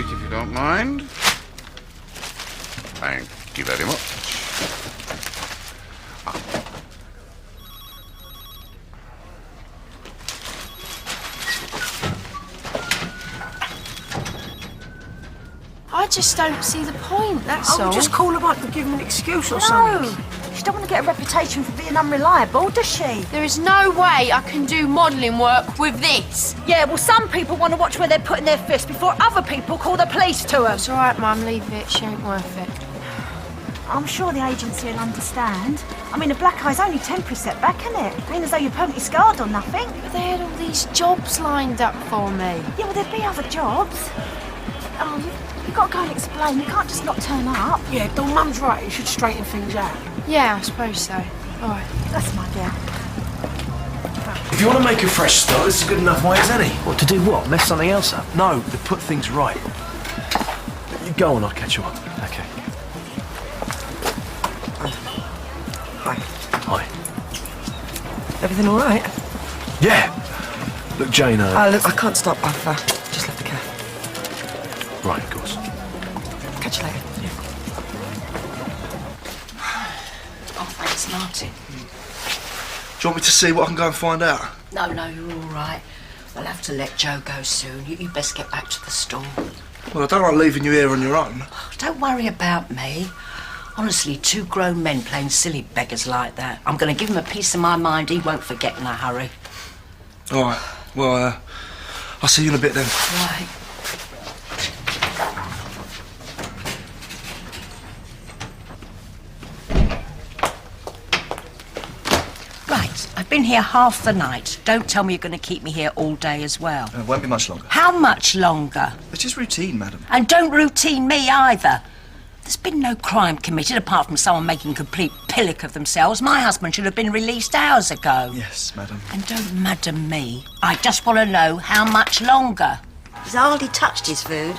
plate, if you don't mind. Thank you very much. I just don't see the point, that's all. Just call him up to give him an excuse or something. She don't want to get a reputation for being unreliable, does she? There is no way I can do modelling work with this. Yeah, well, some people want to watch where they're putting their fists before other people call the police to them. It's all right, Mum, leave it. She ain't worth it. I'm sure the agency will understand. I mean, a black eye's only temporary setback, isn't it? It ain't as though you're permanently scarred or nothing. But they had all these jobs lined up for me. Yeah, well, there'd be other jobs. Oh, you've got to go and explain. You can't just not turn up. Yeah, Dawn, Mum's right. You should straighten things out. Yeah, I suppose so. All right. That's my girl. If you want to make a fresh start, this is a good enough way as any. What, to do what? Mess something else up? No, to put things right. You go on, I'll catch you up. Okay. Hi. Hi. Everything all right? Yeah. Look, Jane, Look, I can't stop. I've just left the cab. Right, of course. Catch you later. Oh, thanks, Martin. Do you want me to see what I can go and find out? No, you're all right. We'll have to let Joe go soon. You best get back to the store. Well, I don't like leaving you here on your own. Don't worry about me. Honestly, two grown men playing silly beggars like that. I'm going to give him a piece of my mind he won't forget in a hurry. All right. Well, I'll see you in a bit then. Right. Right, I've been here half the night. Don't tell me you're going to keep me here all day as well. It won't be much longer. How much longer? It's just routine, madam. And don't routine me either. There's been no crime committed apart from someone making complete pillock of themselves. My husband should have been released hours ago. Yes, madam. And don't madam me. I just want to know how much longer. He's hardly touched his food.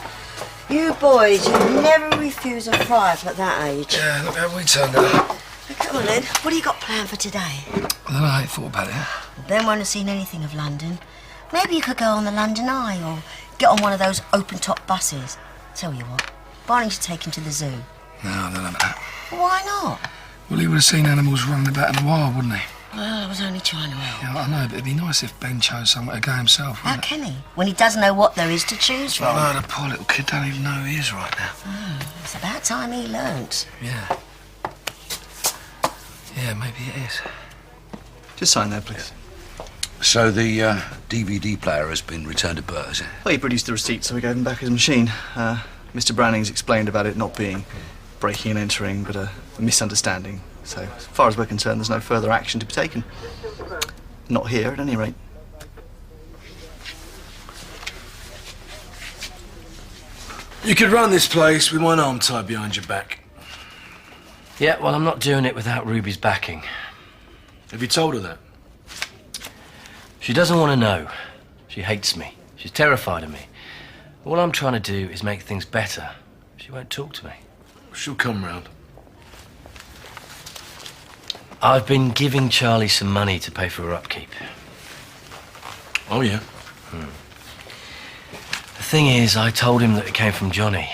You boys, you never refuse a fry at that age. Yeah, look how we turned out. Come on then, what do you got planned for today? I don't know, I ain't thought about it. Ben won't have seen anything of London. Maybe you could go on the London Eye or get on one of those open-top buses. Tell you what, Barney should take him to the zoo. No, I don't know about that. Why not? Well, he would have seen animals running about in the wild, wouldn't he? Well, I was only trying to help. Yeah, I know, but it'd be nice if Ben chose somewhere to go himself, How wouldn't it? can he, when he doesn't know what there is to choose from? Oh, no, the poor little kid don't even know who he is right now. It's about time he learnt. Yeah. Yeah, maybe it is. Just sign there, please. So the DVD player has been returned to Bert, has it? Well, he produced the receipt, so we gave him back his machine. Mr. Branning's explained about it not being breaking and entering, but a misunderstanding. So, as far as we're concerned, there's no further action to be taken. Not here, at any rate. You could run this place with one arm tied behind your back. Yeah, well, I'm not doing it without Ruby's backing. Have you told her that? She doesn't want to know. She hates me. She's terrified of me. All I'm trying to do is make things better. She won't talk to me. She'll come round. I've been giving Charlie some money to pay for her upkeep. Oh, yeah? The thing is, I told him that it came from Johnny.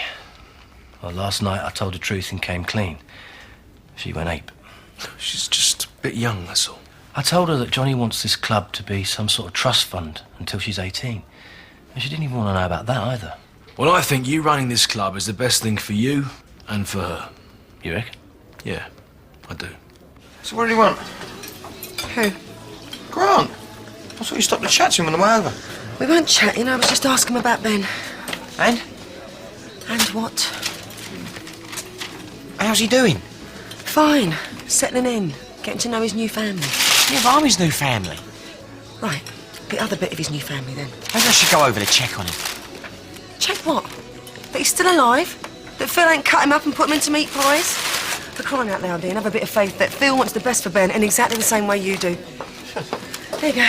Well, last night I told the truth and came clean. She went ape. She's just a bit young, that's all. I told her that Johnny wants this club to be some sort of trust fund until she's 18. And she didn't even want to know about that either. Well, I think you running this club is the best thing for you and for her. You reckon? Yeah, I do. So what do you want? Who? Grant. I thought you stopped to chat to him on the way over. We weren't chatting, I was just asking him about Ben. And? And what? How's he doing? Fine. Settling in. Getting to know his new family. Yeah, but I'm his new family. Right. The other bit of his new family, then. Maybe I should go over to check on him. Check what? That he's still alive? That Phil ain't cut him up and put him into meat pies? For crying out loud, Ian, have a bit of faith that Phil wants the best for Ben in exactly the same way you do. There you go.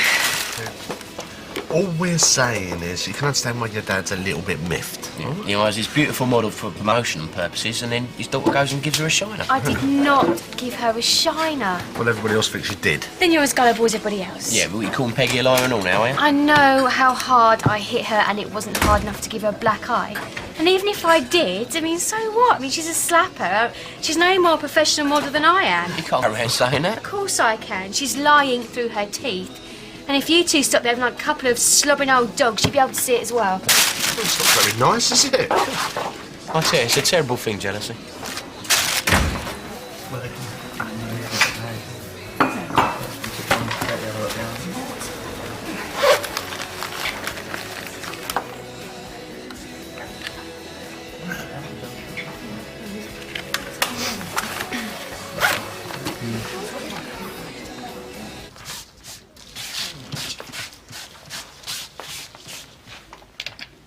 All we're saying is you can understand why your dad's a little bit miffed. He hires his beautiful model for promotion purposes, and then his daughter goes and gives her a shiner. I did not give her a shiner. Well, everybody else thinks you did. Then you're as gullible as everybody else. Yeah, but you call Peggy a liar and all now, eh? I know how hard I hit her, and it wasn't hard enough to give her a black eye. And even if I did, I mean, so what? I mean, she's a slapper. She's no more professional model than I am. You can't go around saying that. Of course I can. She's lying through her teeth. And if you two stopped there like a couple of slobbering old dogs, you'd be able to see it as well. It's not very nice, is it? I tell you, it's a terrible thing, jealousy.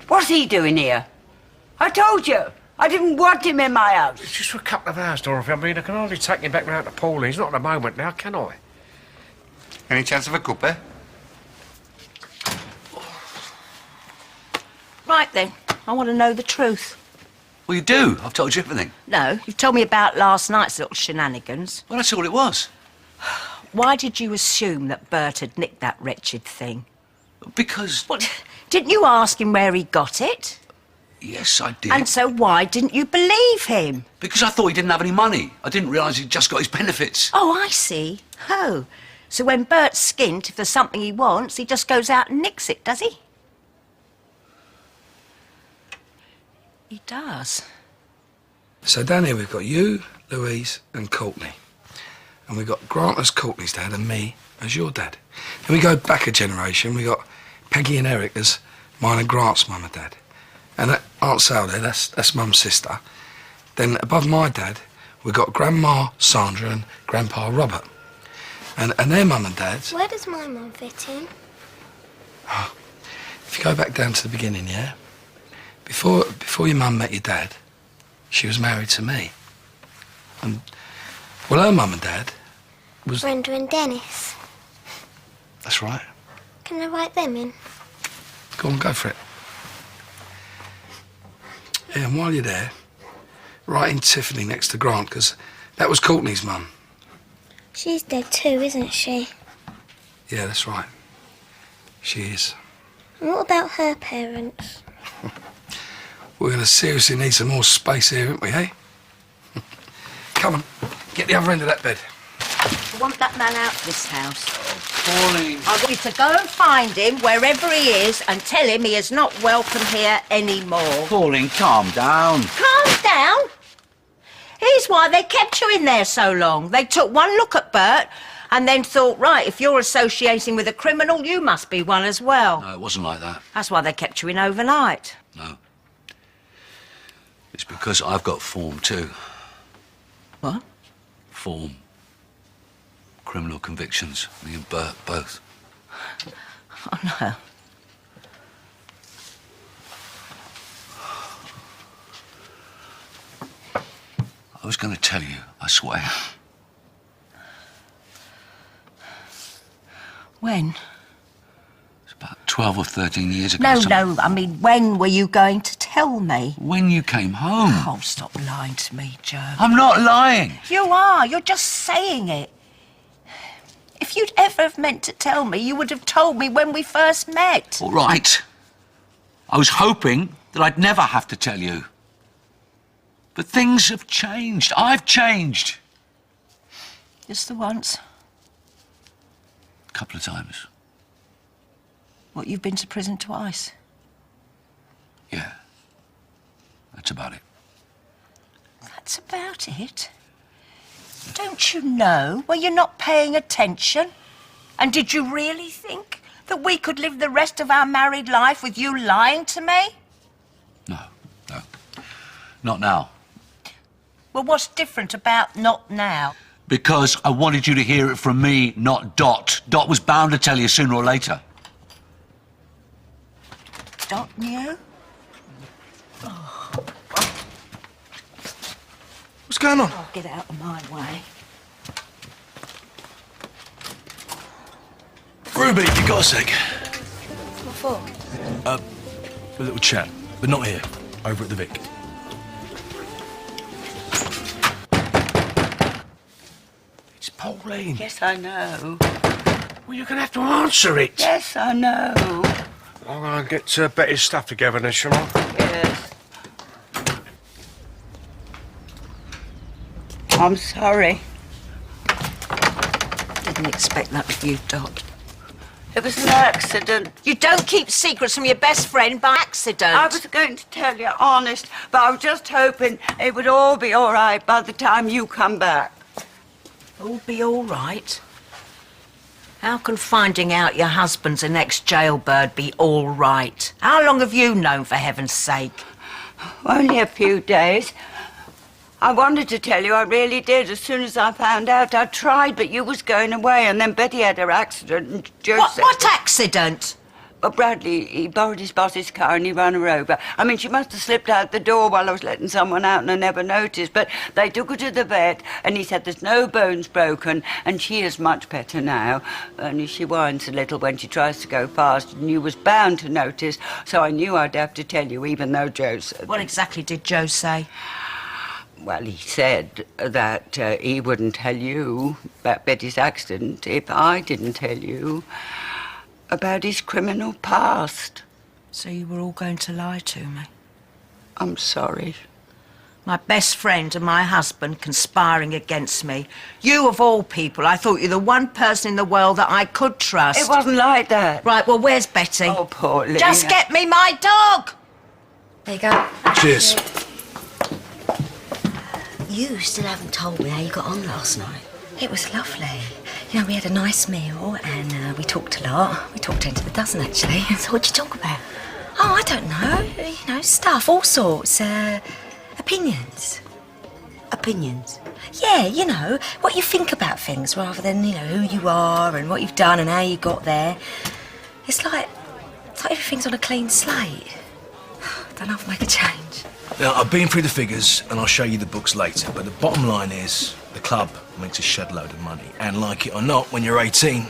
What's he doing here? I told you, I didn't want him in my house. It's just for a couple of hours, Dorothy. I mean, I can hardly take him back round to Paulie's. Not at the moment now, can I? Any chance of a cup, eh? Right then, I want to know the truth. Well, you do. I've told you everything. No, you've told me about last night's little shenanigans. Well, that's all it was. Why did you assume that Bert had nicked that wretched thing? Because... What? Didn't you ask him where he got it? Yes, I did. And so why didn't you believe him? Because I thought he didn't have any money. I didn't realise he'd just got his benefits. Oh, I see. Oh, so when Bert's skint, if there's something he wants, he just goes out and nicks it, does he? He does. So down here we've got you, Louise and Courtney. And we've got Grant as Courtney's dad and me as your dad. Then we go back a generation, we got Peggy and Eric as mine and Grant's mum and dad. And that Aunt Sal there, that's Mum's sister. Then above my dad, we've got Grandma Sandra and Grandpa Robert. And their mum and dads... Where does my mum fit in? If you go back down to the beginning, yeah? Before your mum met your dad, she was married to me. And, well, her mum and dad was... Brenda and Dennis. That's right. Can I write them in? Go on, go for it. Yeah, and while you're there, write in Tiffany next to Grant, because that was Courtney's mum. She's dead too, isn't she? Yeah, that's right. She is. And what about her parents? We're going to seriously need some more space here, aren't we, eh? Come on, get the other end of that bed. I want that man out of this house. Pauline. I want you to go and find him wherever he is and tell him he is not welcome here anymore. Pauline, calm down. Calm down? Here's why they kept you in there so long. They took one look at Bert and then thought, right, if you're associating with a criminal, you must be one as well. No, it wasn't like that. That's why they kept you in overnight. No. It's because I've got form too. What? Form. Criminal convictions. Me and Bert, both. Oh, no. I was going to tell you, I swear. When? It's about 12 or 13 years ago. No, I mean, when were you going to tell me? When you came home. Oh, stop lying to me, Joe. I'm not lying. You are. You're just saying it. If you'd ever have meant to tell me, you would have told me when we first met. All right. I was hoping that I'd never have to tell you. But things have changed. I've changed. Just the once. A couple of times. What, you've been to prison twice? Yeah. That's about it. That's about it? Don't you know? Well, you're not paying attention. And did you really think that we could live the rest of our married life with you lying to me? No. Not now. Well, what's different about not now? Because I wanted you to hear it from me, not Dot. Dot was bound to tell you sooner or later. Dot knew? What's going on? Oh, get out of my way. Ruby, you got a sec? What for? A little chat, but not here. Over at the Vic. It's Pauline. Yes, I know. Well, you're going to have to answer it. Yes, I know. I'm going to get Betty's stuff together then, shall I? Yes. I'm sorry. Didn't expect that of you, Dot. It was an accident. You don't keep secrets from your best friend by accident. I was going to tell you, honest, but I was just hoping it would all be all right by the time you come back. All be all right? How can finding out your husband's an ex-jailbird be all right? How long have you known, for heaven's sake? Only a few days. I wanted to tell you, I really did. As soon as I found out, I tried, but you was going away, and then Betty had her accident, and Joseph... What accident? Well, Bradley, he borrowed his boss's car and he ran her over. I mean, she must have slipped out the door while I was letting someone out and I never noticed. But they took her to the vet and he said there's no bones broken and she is much better now. Only she whines a little when she tries to go fast and you was bound to notice, so I knew I'd have to tell you, even though Joe said... What exactly did Joe say? Well, he said that he wouldn't tell you about Betty's accident if I didn't tell you about his criminal past. So you were all going to lie to me? I'm sorry. My best friend and my husband conspiring against me. You, of all people, I thought you were the one person in the world that I could trust. It wasn't like that. Right, well, where's Betty? Oh, poor Lena. Just get me my dog! There you go. Cheers. You still haven't told me how you got on last night. It was lovely. You know, we had a nice meal and we talked a lot. We talked 10 to the dozen, actually. So what'd you talk about? Oh, I don't know. You know, stuff, all sorts. Opinions. Opinions? Yeah, you know, what you think about things rather than, you know, who you are and what you've done and how you got there. It's like everything's on a clean slate. I don't know if I make a change. Now, I've been through the figures and I'll show you the books later, but the bottom line is the club makes a shed load of money. And like it or not, when you're 18,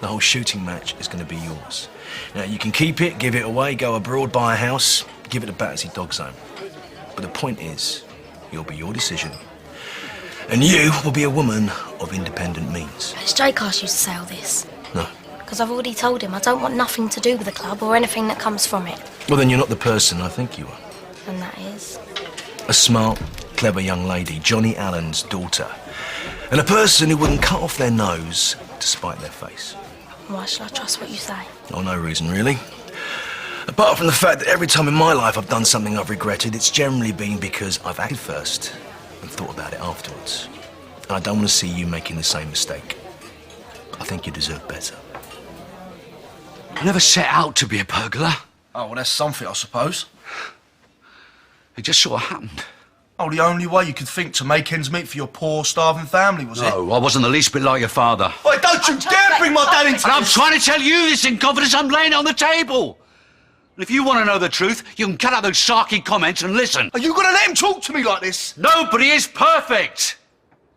the whole shooting match is going to be yours. Now, you can keep it, give it away, go abroad, buy a house, give it a Battersea Dog Zone. But the point is, it'll be your decision. And you will be a woman of independent means. Has Jake asked you to say all this? No. Because I've already told him I don't want nothing to do with the club or anything that comes from it. Well, then you're not the person I think you are. And that is? A smart, clever young lady, Johnny Allen's daughter. And a person who wouldn't cut off their nose to spite their face. Why should I trust what you say? Oh, no reason, really. Apart from the fact that every time in my life I've done something I've regretted, it's generally been because I've acted first and thought about it afterwards. And I don't want to see you making the same mistake. I think you deserve better. I never set out to be a burglar. Oh, well, that's something, I suppose. It just sort of happened. Oh, the only way you could think to make ends meet for your poor, starving family, was it? No, I wasn't the least bit like your father. Wait, don't you dare bring my dad into this! And I'm trying to tell you this in confidence. I'm laying it on the table. And if you want to know the truth, you can cut out those sarky comments and listen. Are you going to let him talk to me like this? Nobody is perfect.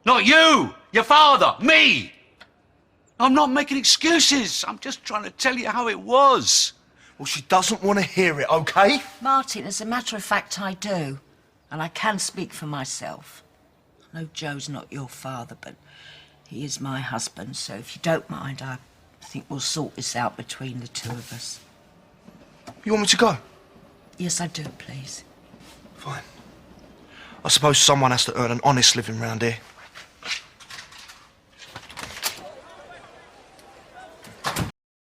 Not you, your father, me. I'm not making excuses. I'm just trying to tell you how it was. Well, she doesn't want to hear it, OK? Martin, as a matter of fact, I do. And I can speak for myself. I know Joe's not your father, but he is my husband, so if you don't mind, I think we'll sort this out between the two of us. You want me to go? Yes, I do, please. Fine. I suppose someone has to earn an honest living round here.